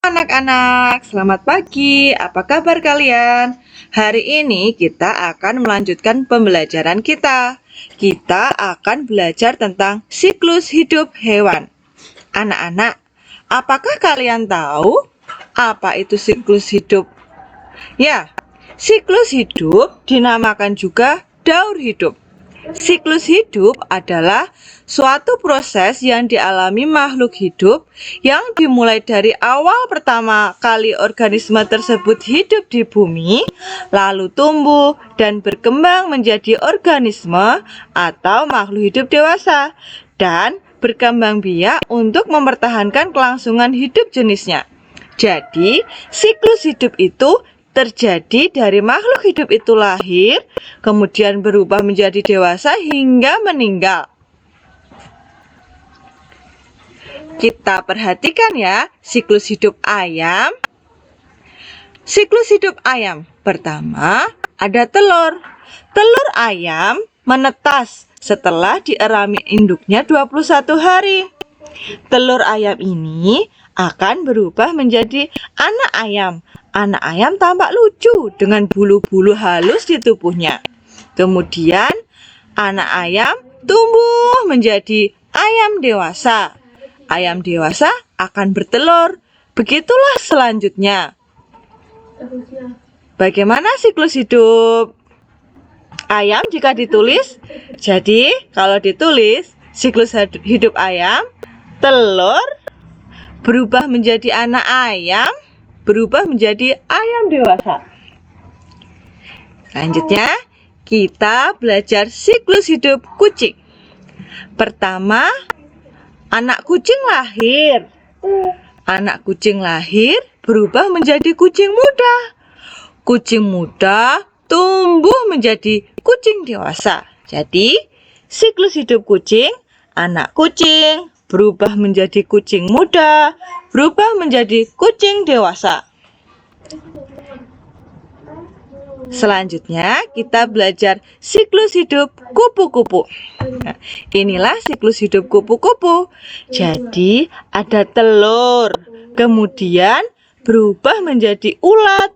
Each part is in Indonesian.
Anak-anak, selamat pagi. Apa kabar kalian? Hari ini kita akan melanjutkan pembelajaran kita. Kita akan belajar tentang siklus hidup hewan. Anak-anak, apakah kalian tahu apa itu siklus hidup? Ya, siklus hidup dinamakan juga daur hidup. Siklus hidup adalah suatu proses yang dialami makhluk hidup yang dimulai dari awal pertama kali organisme tersebut hidup di bumi, lalu tumbuh dan berkembang menjadi organisme atau makhluk hidup dewasa, dan berkembang biak untuk mempertahankan kelangsungan hidup jenisnya. Jadi, siklus hidup itu terjadi dari makhluk hidup itu lahir, kemudian berubah menjadi dewasa hingga meninggal. Kita perhatikan ya, siklus hidup ayam. Siklus hidup ayam. Pertama, ada telur. Telur ayam menetas setelah dierami induknya 21 hari. Telur ayam ini akan berubah menjadi anak ayam. Anak ayam tampak lucu dengan bulu-bulu halus di tubuhnya. Kemudian, anak ayam tumbuh menjadi ayam dewasa. Ayam dewasa akan bertelur. Begitulah selanjutnya. Bagaimana siklus hidup ayam jika ditulis? Jadi, kalau ditulis, siklus hidup ayam, telur berubah menjadi anak ayam, berubah menjadi ayam dewasa. Selanjutnya, kita belajar siklus hidup kucing. Pertama, anak kucing lahir. Anak kucing lahir berubah menjadi kucing muda. Kucing muda tumbuh menjadi kucing dewasa. Jadi, siklus hidup kucing, anak kucing berubah menjadi kucing muda, berubah menjadi kucing dewasa. Selanjutnya, kita belajar siklus hidup kupu-kupu. Nah, inilah siklus hidup kupu-kupu. Jadi, ada telur, kemudian berubah menjadi ulat.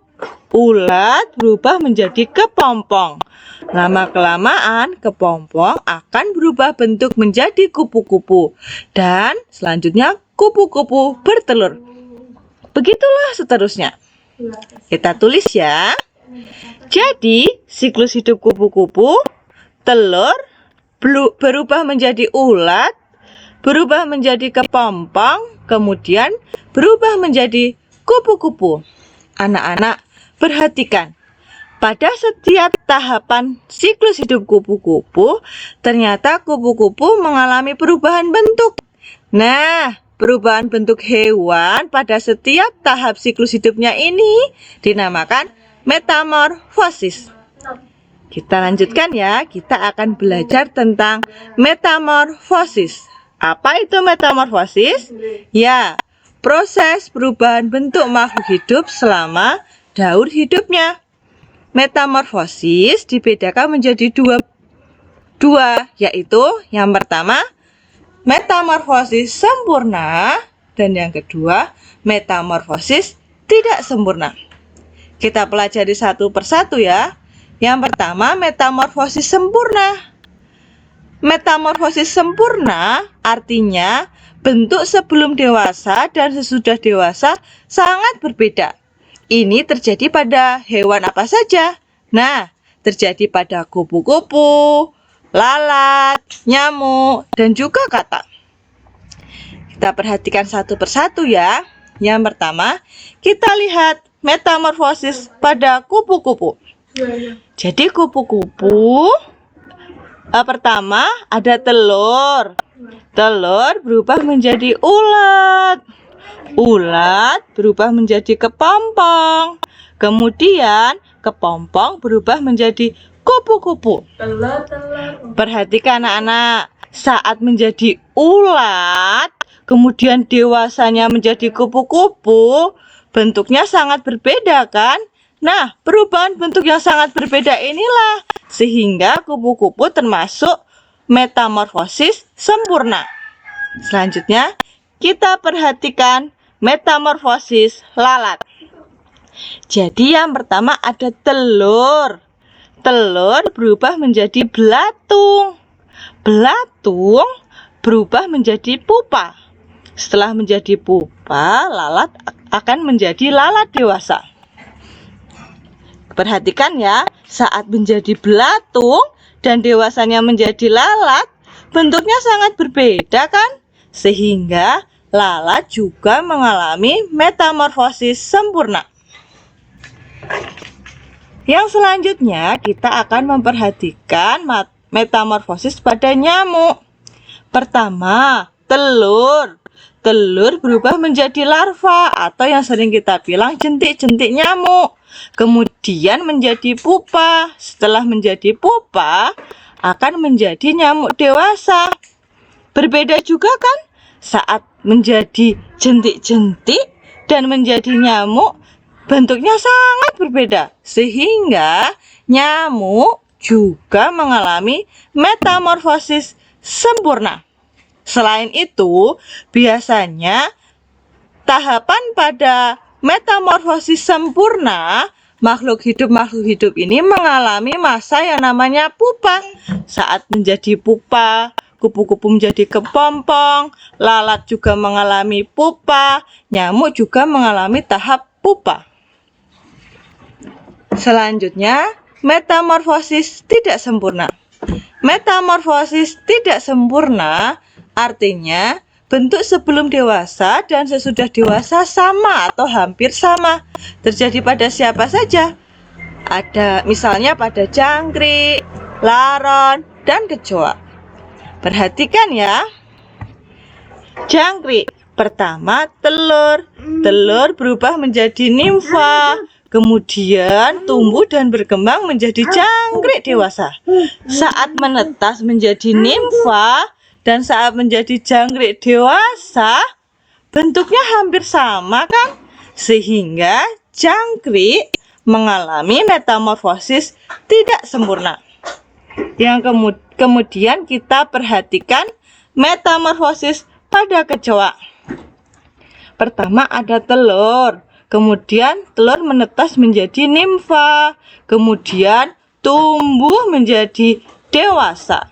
Ulat berubah menjadi kepompong. Lama-kelamaan, kepompong akan berubah bentuk menjadi kupu-kupu. Dan selanjutnya, kupu-kupu bertelur. Begitulah seterusnya. Kita tulis ya. Jadi, siklus hidup kupu-kupu, telur berubah menjadi ulat, berubah menjadi kepompong, kemudian berubah menjadi kupu-kupu. Anak-anak, perhatikan. Pada setiap tahapan siklus hidup kupu-kupu, ternyata kupu-kupu mengalami perubahan bentuk. Nah, perubahan bentuk hewan pada setiap tahap siklus hidupnya ini dinamakan metamorfosis. Kita lanjutkan ya, kita akan belajar tentang metamorfosis. Apa itu metamorfosis? Ya, proses perubahan bentuk makhluk hidup selama daur hidupnya. Metamorfosis dibedakan menjadi dua, yaitu yang pertama, metamorfosis sempurna, dan yang kedua, metamorfosis tidak sempurna. Kita pelajari satu persatu ya. Yang pertama, metamorfosis sempurna. Metamorfosis sempurna artinya bentuk sebelum dewasa dan sesudah dewasa sangat berbeda. Ini terjadi pada hewan apa saja? Nah, terjadi pada kupu-kupu, lalat, nyamuk, dan juga katak. Kita perhatikan satu persatu ya. Yang pertama, kita lihat metamorfosis pada kupu-kupu. Jadi kupu-kupu pertama ada telur. Telur berubah menjadi ulat. Ulat berubah menjadi kepompong. Kemudian kepompong berubah menjadi kupu-kupu. Perhatikan anak-anak, saat menjadi ulat, kemudian dewasanya menjadi kupu-kupu, bentuknya sangat berbeda kan? Nah, perubahan bentuk yang sangat berbeda inilah sehingga kupu-kupu termasuk metamorfosis sempurna. Selanjutnya, kita perhatikan metamorfosis lalat. Jadi yang pertama ada telur. Telur berubah menjadi belatung. Belatung berubah menjadi pupa. Setelah menjadi pupa, lalat akan menjadi lalat dewasa. Perhatikan ya, saat menjadi belatung dan dewasanya menjadi lalat, bentuknya sangat berbeda kan? Sehingga lalat juga mengalami metamorfosis sempurna. Yang selanjutnya kita akan memperhatikan metamorfosis pada nyamuk. Pertama, telur. Telur berubah menjadi larva atau yang sering kita bilang jentik-jentik nyamuk. Kemudian menjadi pupa. Setelah menjadi pupa, akan menjadi nyamuk dewasa. Berbeda juga kan? Saat menjadi jentik-jentik dan menjadi nyamuk, bentuknya sangat berbeda. Sehingga nyamuk juga mengalami metamorfosis sempurna. Selain itu, biasanya tahapan pada metamorfosis sempurna, makhluk hidup ini mengalami masa yang namanya pupa. Saat menjadi pupa, kupu-kupu menjadi kepompong, lalat juga mengalami pupa, nyamuk juga mengalami tahap pupa. Selanjutnya, metamorfosis tidak sempurna. Metamorfosis tidak sempurna artinya bentuk sebelum dewasa dan sesudah dewasa sama atau hampir sama. Terjadi pada siapa saja? Ada misalnya pada jangkrik, laron, dan kecoa. Perhatikan ya. Jangkrik, pertama telur. Telur berubah menjadi nimfa, kemudian tumbuh dan berkembang menjadi jangkrik dewasa. Saat menetas menjadi nimfa dan saat menjadi jangkrik dewasa, bentuknya hampir sama kan? Sehingga jangkrik mengalami metamorfosis tidak sempurna. Yang kemudian kita perhatikan metamorfosis pada kecoa. Pertama ada telur, kemudian telur menetas menjadi nimfa, kemudian tumbuh menjadi dewasa.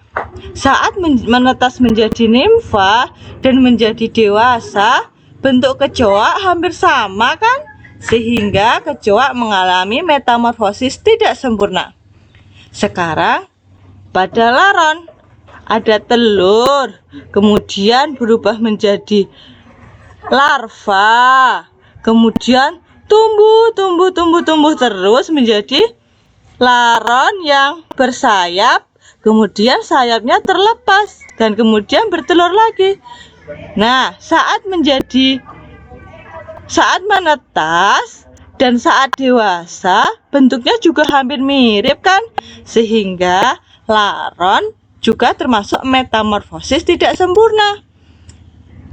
Saat menetas menjadi nimfa dan menjadi dewasa, bentuk kecoa hampir sama kan? Sehingga kecoa mengalami metamorfosis tidak sempurna. Sekarang pada laron ada telur, kemudian berubah menjadi larva, kemudian tumbuh terus menjadi laron yang bersayap, kemudian sayapnya terlepas dan kemudian bertelur lagi. Nah, saat menetas dan saat dewasa, bentuknya juga hampir mirip kan? Sehingga laron juga termasuk metamorfosis tidak sempurna.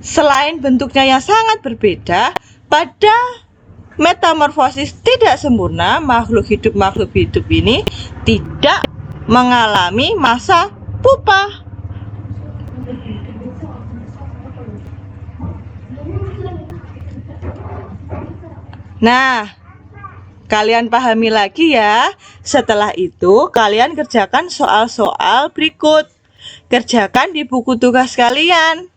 Selain bentuknya yang sangat berbeda, pada metamorfosis tidak sempurna, makhluk hidup ini tidak mengalami masa pupa. Nah, kalian pahami lagi ya. Setelah itu, kalian kerjakan soal-soal berikut. Kerjakan di buku tugas kalian.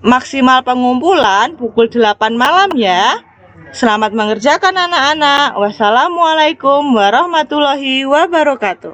Maksimal pengumpulan pukul 8 malam ya. Selamat mengerjakan anak-anak. Wassalamualaikum warahmatullahi wabarakatuh.